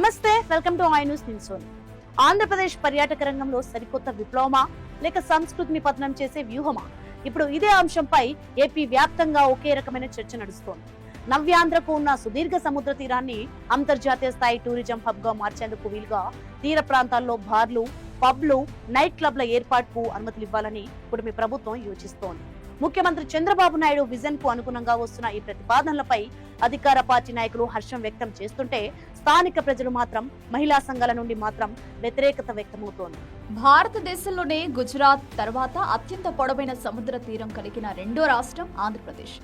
నమస్తే, welcome to I news నిల్సోని. ఆంధ్రప్రదేశ్ పర్యాటక రంగంలో సరికొత్త విప్లవమా లేక సంస్కృతిని పతనం చేసే వ్యూహమా? ఇప్పుడు ఇదే అంశంపై ఏపీ వ్యాప్తంగా ఒకే రకమైన చర్చ నడుస్తోంది. నవ్యాంధ్రకు ఉన్న సుదీర్ఘ సముద్ర తీరాన్ని అంతర్జాతీయ స్థాయి టూరిజం హబ్ గా మార్చేందుకు వీలుగా తీర ప్రాంతాల్లో బార్లు, పబ్లు, నైట్ క్లబ్ల ఏర్పాటుకు అనుమతులు ఇవ్వాలని ఇప్పుడు ప్రభుత్వం యోచిస్తోంది. ముఖ్యమంత్రి చంద్రబాబు నాయుడు విజన్ కు అనుగుణంగా వస్తున్న ఈ ప్రతిపాదనలపై అధికార పార్టీ నాయకులు హర్షం వ్యక్తం చేస్తుంటే స్థానిక ప్రజలు మాత్రం, మహిళా సంఘాల నుండి మాత్రం వ్యతిరేకత వ్యక్తమవుతోంది. భారతదేశంలోనే గుజరాత్ తర్వాత అత్యంత పొడవైన సముద్ర తీరం కలిగిన రెండో రాష్ట్రం ఆంధ్రప్రదేశ్.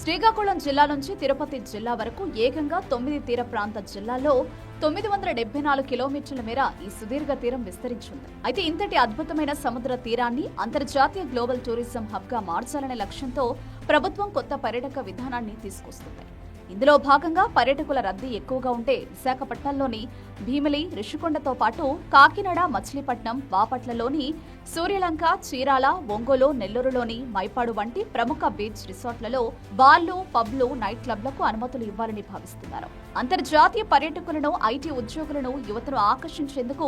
శ్రీకాకుళం జిల్లా నుంచి తిరుపతి జిల్లా వరకు ఏకంగా 9 తీర ప్రాంత జిల్లాల్లో 974 కిలోమీటర్ల మేర ఈ సుదీర్ఘ తీరం విస్తరించింది. అయితే ఇంతటి అద్భుతమైన సముద్ర తీరాన్ని అంతర్జాతీయ గ్లోబల్ టూరిజం హబ్ గా మార్చాలనే లక్ష్యంతో ప్రభుత్వం కొత్త పర్యాటక విధానాన్ని తీసుకొస్తుంది. ఇందులో భాగంగా పర్యాటకుల రద్దీ ఎక్కువగా ఉంటే విశాఖపట్నంలోని భీమిలి, రిషికొండతో పాటు కాకినాడ, మచిలీపట్నం, బాపట్లలోని సూర్యలంక, చీరాల, ఒంగోలు, నెల్లూరులోని మైపాడు వంటి ప్రముఖ బీచ్ రిసార్ట్లలో బార్లు, పబ్లు, నైట్ క్లబ్లకు అనుమతులు ఇవ్వాలని భావిస్తున్నారు. అంతర్జాతీయ పర్యాటకులను, ఐటీ ఉద్యోగులను, యువతను ఆకర్షించేందుకు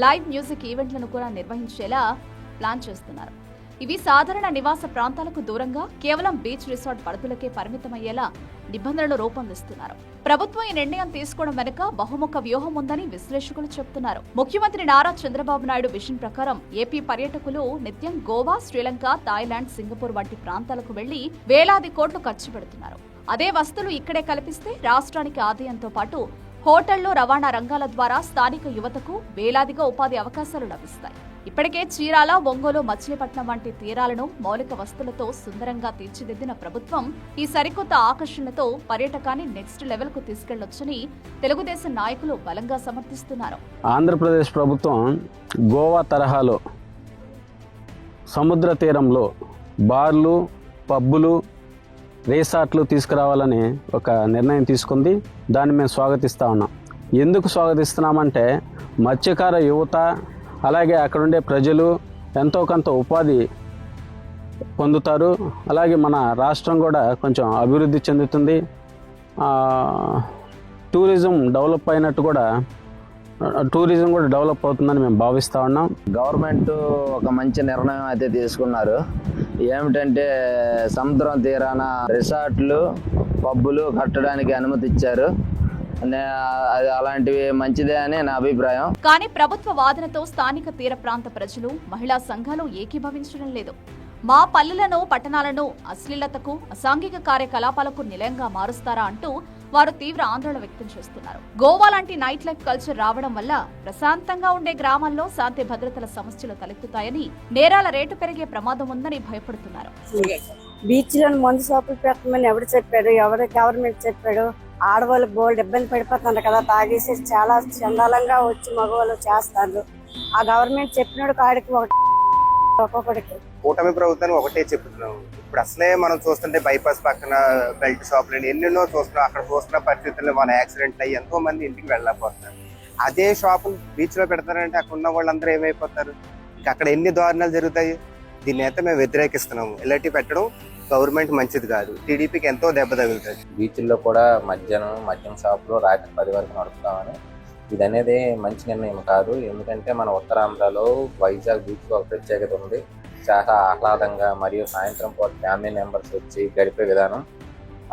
లైవ్ మ్యూజిక్ ఈవెంట్లను కూడా నిర్వహించేలా ప్లాన్ చేస్తున్నారు. ఇవి సాధారణ నివాస ప్రాంతాలకు దూరంగా కేవలం బీచ్ రిసార్ట్ పరిధులకే పరిమితమయ్యేలా నిబంధనలు రూపొందిస్తున్నారు. ప్రభుత్వం ఈ నిర్ణయం తీసుకోవడం వెనుక బహుముఖ వ్యూహం ఉందని విశ్లేషకులు చెబుతున్నారు. ముఖ్యమంత్రి నారా చంద్రబాబు నాయుడు విజన్ ప్రకారం ఏపీ పర్యాటకులు నిత్యం గోవా, శ్రీలంక, థాయిలాండ్, సింగపూర్ వంటి ప్రాంతాలకు వెళ్లి వేలాది కోట్లు ఖర్చు పెడుతున్నారు. అదే వస్తువులు ఇక్కడే కల్పిస్తే రాష్ట్రానికి ఆదాయంతో పాటు హోటళ్లు, రవాణా రంగాల ద్వారా స్థానిక యువతకు వేలాదిగా ఉపాధి అవకాశాలు లభిస్తాయి. ఇప్పటికే చీరాల, ఒంగోలు, మచిలీపట్నం వంటి తీరాలను మౌలిక వస్తువులతో సుందరంగా తీర్చిదిద్దిన ప్రభుత్వం ఈ సరికొత్త ఆకర్షణలతో పర్యాటకాన్ని నెక్స్ట్ లెవెల్ కు తీసుకెళ్లొచ్చని తెలుగుదేశం నాయకులు బలంగా సమర్థిస్తున్నారు. ఆంధ్రప్రదేశ్ ప్రభుత్వం గోవా తరహాలో సముద్ర తీరంలో బార్లు, పబ్బులు, రిసార్ట్లు తీసుకురావాలని ఒక నిర్ణయం తీసుకుంది. దాన్ని మేము స్వాగతిస్తూ ఉన్నాం. ఎందుకు స్వాగతిస్తున్నామంటే మత్స్యకార యువత, అలాగే అక్కడుండే ప్రజలు ఎంతో కొంత ఉపాధి పొందుతారు. అలాగే మన రాష్ట్రం కూడా కొంచెం అభివృద్ధి చెందుతుంది. టూరిజం డెవలప్ అయినట్టు కూడా టూరిజం కూడా డెవలప్ అవుతుందని మేము భావిస్తూ ఉన్నాం. గవర్నమెంట్ ఒక మంచి నిర్ణయం అయితే తీసుకున్నారు. ఏమిటంటే సముద్రం తీరాన రిసార్ట్లు, పబ్బులు కట్టడానికి అనుమతి ఇచ్చారు. అలాంటివి మంచిదే అని నా అభిప్రాయం. కానీ ప్రభుత్వ వాదనతో స్థానిక తీర ప్రాంత ప్రజలు, మహిళా సంఘాలు ఏకీభవించడం లేదు. మా పల్లెలను, పట్టణాలను అశ్లీలతకు, అసాంఘిక కార్యకలాపాలకు నిలయంగా మారుస్తారా అంటూ వారు తీవ్ర ఆందోళన వ్యక్తం చేస్తున్నారు. గోవా లాంటి నైట్ లైఫ్ కల్చర్ రావడం వల్ల ప్రశాంతంగా ఉండే గ్రామాల్లో శాంతి భద్రతల సమస్యలు తలెత్తుతాయని, నేరాల రేటు పెరిగే ప్రమాదం ఉందని భయపడుతున్నారు. బీచ్ లో మందు షాపులు పెట్టమని ఎవరు చెప్పాడు? ఎవరు గవర్నమెంట్ చెప్పాడు? ఆడవాళ్ళు బోల్డ్ ఇబ్బంది పడిపోతున్నారు కదా, తాగేసి చాలా చండాలంగా వచ్చి మగవాళ్ళు చేస్తారు. ఆ గవర్నమెంట్ చెప్పినాడు కాడికి ఒక్కొక్కడికి. కూటమి ప్రభుత్వాన్ని ఒకటే చెప్తున్నాం. ఇప్పుడు అసలే మనం చూస్తుంటే బైపాస్ పక్కన బెల్ట్ షాపులు ఎన్నెన్నో చూస్తున్నాం. అక్కడ చూస్తున్న పరిస్థితుల్లో మన యాక్సిడెంట్ అయ్యి ఎంతో మంది ఇంటికి వెళ్ళకపోతున్నారు. అదే షాపులు బీచ్ లో పెడతారంటే అక్కడ ఉన్న వాళ్ళందరూ ఏమైపోతారు? అక్కడ ఎన్ని దారుణాలు జరుగుతాయి. దీన్ని అయితే మేము వ్యతిరేకిస్తున్నాము. ఇలాంటివి పెట్టడం గవర్నమెంట్ మంచిది కాదు. టీడీపీకి ఎంతో దెబ్బ తగులుతుంది. బీచ్ల్లో కూడా మద్యం షాపులు రాత్రి 10 వరకు నడుపుతామని, ఇది అనేది మంచి నిర్ణయం కాదు. ఎందుకంటే మన ఉత్తరాంధ్రలో వైజాగ్ బీచ్ ఒక ప్రత్యేకత ఉంది. చాలా ఆహ్లాదంగా మరియు సాయంత్రం పూట ఫ్యామిలీ మెంబర్స్ వచ్చి గడిపే విధానం.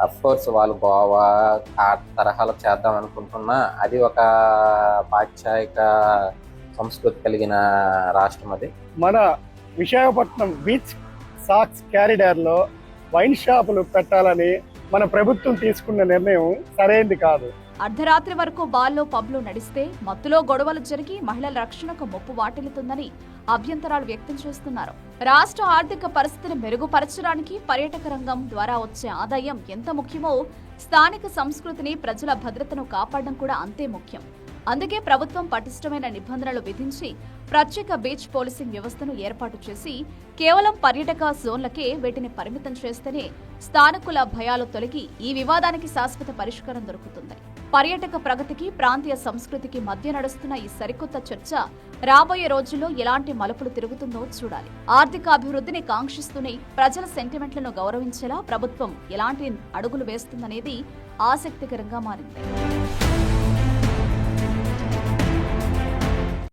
అఫ్కోర్స్ వాళ్ళు గోవా ఆ తరహాలో చేద్దాం అనుకుంటున్నా అది ఒక పాశ్చాత్య సంస్కృతి కలిగిన రాష్ట్రం. అది మన విశాఖపట్నం బీచ్ సాక్స్ క్యారిడార్లో వైన్ షాపులు పెట్టాలని మన ప్రభుత్వం తీసుకున్న నిర్ణయం సరైనది కాదు. అర్ధరాత్రి వరకు బార్లు, పబ్లు నడిస్తే మత్తులో గొడవలు జరిగి మహిళల రక్షణకు ముప్పు వాటిల్లుతుందని అభ్యంతరాలు వ్యక్తం చేస్తున్నారు. రాష్ట్ర ఆర్థిక పరిస్థితిని మెరుగుపరచడానికి పర్యాటక రంగం ద్వారా వచ్చే ఆదాయం ఎంత ముఖ్యమో స్థానిక సంస్కృతిని, ప్రజల భద్రతను కాపాడడం కూడా అంతే ముఖ్యం. అందుకే ప్రభుత్వం పటిష్టమైన నిబంధనలు విధించి ప్రత్యేక బీచ్ పోలీసింగ్ వ్యవస్థను ఏర్పాటు చేసి కేవలం పర్యాటక జోన్లకే వీటిని పరిమితం చేస్తేనే స్థానికుల భయాలు తొలగి ఈ వివాదానికి శాశ్వత పరిష్కారం దొరుకుతుంది. పర్యాటక ప్రగతికి, ప్రాంతీయ సంస్కృతికి మధ్య నడుస్తున్న ఈ సరికొత్త చర్చ రాబోయే రోజుల్లో ఎలాంటి మలుపులు తిరుగుతుందో చూడాలి. ఆర్థిక అభివృద్ధిని కాంక్షిస్తూనే ప్రజల సెంటిమెంట్లను గౌరవించేలా ప్రభుత్వం ఎలాంటి అడుగులు వేస్తుందనేది ఆసక్తికరంగా మారింది.